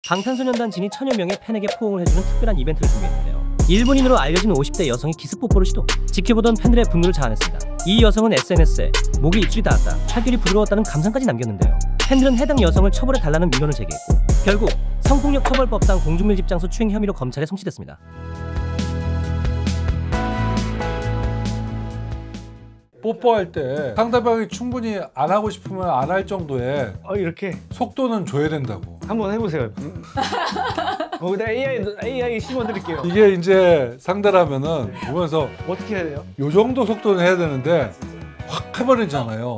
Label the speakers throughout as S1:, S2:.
S1: 방탄소년단 진이 천여 명의 팬에게 포옹을 해주는 특별한 이벤트를 준비했는데요. 일본인으로 알려진 50대 여성이 기습 뽀뽀를 시도. 지켜보던 팬들의 분노를 자아냈습니다. 이 여성은 SNS에 목에 입술이 닿았다, 팔결이 부드러웠다는 감상까지 남겼는데요. 팬들은 해당 여성을 처벌해달라는 민원을 제기했고 결국 성폭력 처벌법상 공중밀집 장소 추행 혐의로 검찰에 송치됐습니다.
S2: 뽀뽀할 때 상대방이 충분히 안 하고 싶으면 안 할 정도의
S3: 이렇게
S2: 속도는 줘야 된다고.
S3: 한번 해보세요. 거기다 AI 심어드릴게요.
S2: 이게 이제 상대라면은 보면서
S3: 어떻게 해야 돼요?
S2: 요 정도 속도는 해야 되는데 확 해버리잖아요.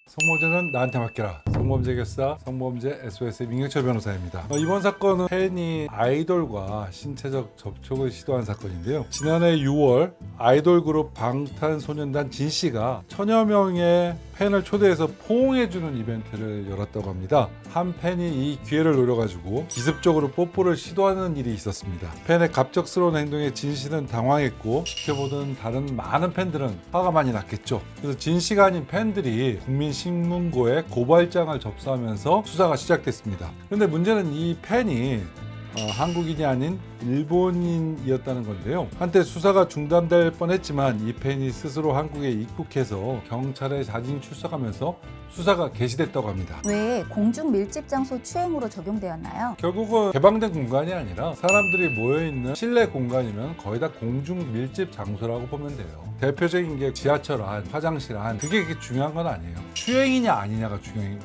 S2: 성범죄는 나한테 맡겨라. 성범죄 결사 성범죄 SOS의 민경철 변호사입니다. 이번 사건은 팬이 아이돌과 신체적 접촉을 시도한 사건인데요. 지난해 6월 아이돌 그룹 방탄소년단 진씨가 천여 명의 팬을 초대해서 포옹해주는 이벤트를 열었다고 합니다. 한 팬이 이 기회를 노려가지고 기습적으로 뽀뽀를 시도하는 일이 있었습니다. 팬의 갑작스러운 행동에 진씨는 당황했고 지켜보던 다른 많은 팬들은 화가 많이 났겠죠. 그래서 진씨가 아닌 팬들이 국민신문고에 고발장을 접수하면서 수사가 시작됐습니다. 그런데 문제는 이 팬이 한국인이 아닌 일본인이었다는 건데요. 한때 수사가 중단될 뻔했지만 이 팬이 스스로 한국에 입국해서 경찰에 자진 출석하면서 수사가 개시됐다고 합니다.
S4: 왜 공중 밀집 장소 추행으로 적용되었나요?
S2: 결국은 개방된 공간이 아니라 사람들이 모여있는 실내 공간이면 거의 다 공중 밀집 장소라고 보면 돼요. 대표적인 게 지하철 안, 화장실 안, 그게 그렇게 중요한 건 아니에요. 추행이냐 아니냐가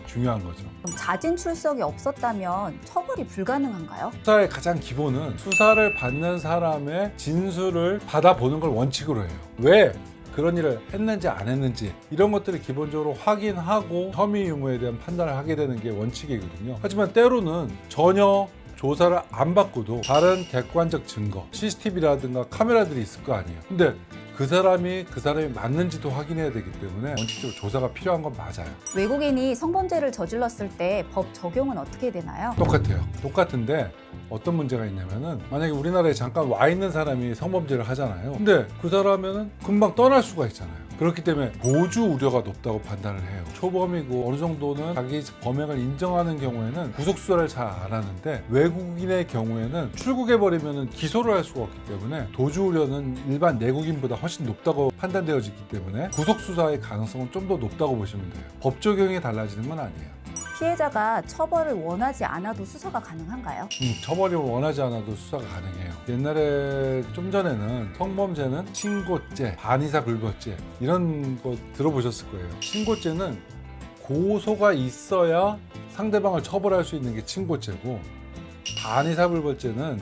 S2: 중요한 거죠.
S4: 그럼 자진 출석이 없었다면 처벌이 불가능한가요?
S2: 수사의 가장 기본은 수사를 받는 사람의 진술을 받아보는 걸 원칙으로 해요. 왜 그런 일을 했는지 안 했는지 이런 것들을 기본적으로 확인하고 혐의 유무에 대한 판단을 하게 되는 게 원칙이거든요. 하지만 때로는 전혀 조사를 안 받고도 다른 객관적 증거, CCTV라든가 카메라들이 있을 거 아니에요. 근데 그 사람이 맞는지도 확인해야 되기 때문에 원칙적으로 조사가 필요한 건 맞아요.
S4: 외국인이 성범죄를 저질렀을 때 법 적용은 어떻게 되나요?
S2: 똑같아요. 똑같은데 어떤 문제가 있냐면은 만약에 우리나라에 잠깐 와 있는 사람이 성범죄를 하잖아요. 근데 그 사람은 금방 떠날 수가 있잖아요. 그렇기 때문에 보주 우려가 높다고 판단을 해요. 초범이고 어느 정도는 자기 범행을 인정하는 경우에는 구속수사를 잘 안 하는데 외국인의 경우에는 출국해버리면 기소를 할 수가 없기 때문에 도주 우려는 일반 내국인보다 훨씬 높다고 판단되어지기 때문에 구속수사의 가능성은 좀 더 높다고 보시면 돼요. 법 적용이 달라지는 건 아니에요.
S4: 피해자가 처벌을 원하지 않아도 수사가 가능한가요?
S2: 처벌을 원하지 않아도 수사가 가능해요. 옛날에 좀 전에는 성범죄는 친고죄, 반의사 불벌죄 이런 거 들어보셨을 거예요. 친고죄는 고소가 있어야 상대방을 처벌할 수 있는 게 친고죄고, 반의사 불벌죄는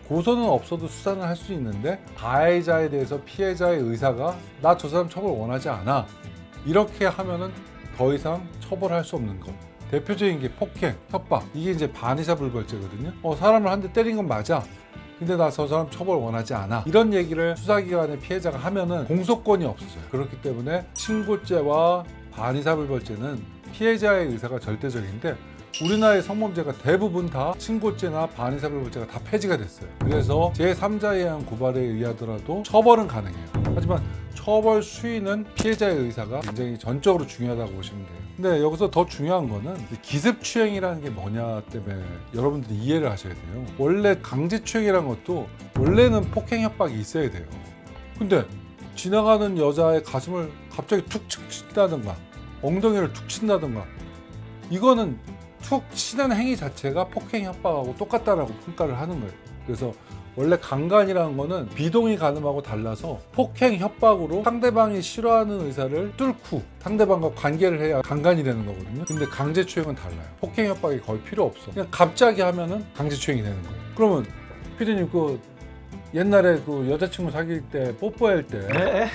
S2: 고소는 없어도 수사는 할 수 있는데 가해자에 대해서 피해자의 의사가 나 저 사람 처벌 원하지 않아 이렇게 하면은 더 이상 처벌할 수 없는 것. 대표적인 게 폭행, 협박, 이게 이제 반의사 불벌죄거든요. 사람을 한 대 때린 건 맞아. 근데 나 저 사람 처벌 원하지 않아. 이런 얘기를 수사기관의 피해자가 하면은 공소권이 없어져요. 그렇기 때문에 친고죄와 반의사 불벌죄는 피해자의 의사가 절대적인데 우리나라의 성범죄가 대부분 다 친고죄나 반의사 불벌죄가 다 폐지가 됐어요. 그래서 제3자에 의한 고발에 의하더라도 처벌은 가능해요. 하지만 처벌 수위는 피해자의 의사가 굉장히 전적으로 중요하다고 보시면 돼요. 근데 여기서 더 중요한 거는 기습추행이라는 게 뭐냐 때문에 여러분들이 이해를 하셔야 돼요. 원래 강제추행이라는 것도 원래는 폭행 협박이 있어야 돼요. 근데 지나가는 여자의 가슴을 갑자기 툭 친다든가 엉덩이를 툭 친다든가 이거는 툭 치는 행위 자체가 폭행 협박하고 똑같다라고 평가를 하는 거예요. 그래서 원래 강간이라는 거는 비동의 간음하고 달라서 폭행 협박으로 상대방이 싫어하는 의사를 뚫고 상대방과 관계를 해야 강간이 되는 거거든요. 근데 강제추행은 달라요. 폭행 협박이 거의 필요 없어. 그냥 갑자기 하면은 강제추행이 되는 거예요. 그러면 피디님 그 옛날에 그 여자친구 사귈 때 뽀뽀할 때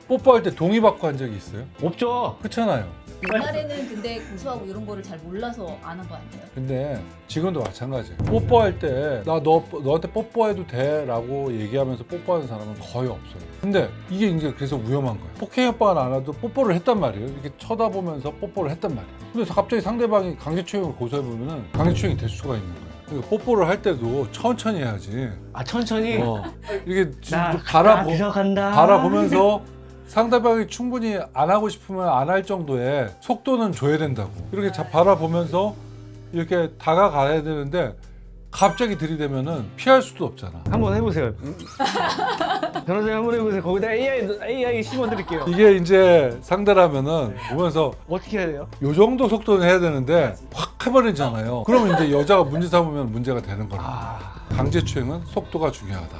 S2: 뽀뽀할 때 동의 받고 한 적이 있어요?
S3: 없죠.
S2: 그렇잖아요.
S5: 옛날에는 근데 고소하고 이런 거를 잘 몰라서 안 한 거 아니에요?
S2: 근데 지금도 마찬가지예요. 뽀뽀할 때 나 너한테 뽀뽀해도 돼? 라고 얘기하면서 뽀뽀하는 사람은 거의 없어요. 근데 이게 이제 그래서 위험한 거예요. 폭행 협박은 안 해도 뽀뽀를 했단 말이에요. 이렇게 쳐다보면서 뽀뽀를 했단 말이에요. 근데 갑자기 상대방이 강제추행을 고소해보면 강제추행이 될 수가 있는 거예요. 그러니까 뽀뽀를 할 때도 천천히 해야지.
S3: 천천히?
S2: 이렇게
S3: 들어간다.
S2: 바라보면서 상대방이 충분히 안 하고 싶으면 안 할 정도의 속도는 줘야 된다고. 이렇게 바라보면서 이렇게 다가가야 되는데 갑자기 들이대면은 피할 수도 없잖아.
S3: 한번 해보세요. 변호사님 한번 해보세요. 거기다 AI 심어드릴게요.
S2: 이게 이제 상대를 하면은 보면서
S3: 어떻게 해야 돼요?
S2: 요 정도 속도는 해야 되는데 확 해버리잖아요. 그러면 이제 여자가 문제 삼으면 문제가 되는 거라. 강제추행은 속도가 중요하다.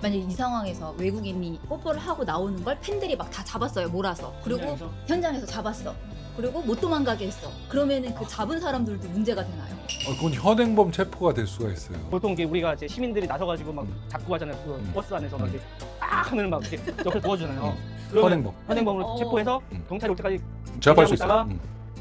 S5: 만약 이 상황에서 외국인이 뽀뽀를 하고 나오는 걸 팬들이 막 다 잡았어요. 몰아서. 그리고 현장에서 잡았어. 그리고 못 도망가게 했어. 그러면은 그 잡은 사람들도 문제가 되나요?
S2: 그건 현행범 체포가 될 수가 있어요.
S3: 보통 이게 우리가 이제 시민들이 나서가지고 막 잡고 하잖아요. 그 버스 안에서 막 이렇게 딱 하면 막 이렇게 옆에 도와주잖아요. 그러면 현행범으로 체포해서 경찰이 올 때까지
S2: 제압할 수 있어요.
S3: 있다가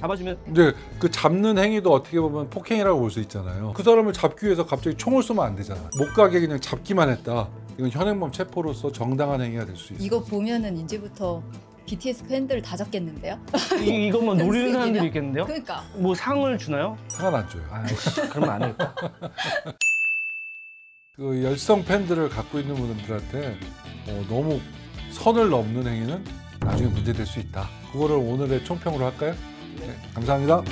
S3: 잡아주면
S2: 이제 그 잡는 행위도 어떻게 보면 폭행이라고 볼 수 있잖아요. 그 사람을 잡기 위해서 갑자기 총을 쏘면 안 되잖아. 못 가게 그냥 잡기만 했다. 이건 현행범 체포로서 정당한 행위가 될 수 있어요.
S5: 이거 보면은 이제부터 BTS 팬들 다 잡겠는데요?
S3: 이것만 노리는 사람들이 있겠는데요?
S5: 그러니까.
S3: 뭐 상을 주나요?
S2: 상관 안 줘요.
S3: 그러면 안 해요.
S2: 그 열성 팬들을 갖고 있는 분들한테 너무 선을 넘는 행위는 나중에 문제될 수 있다. 그거를 오늘의 총평으로 할까요? 네, 감사합니다.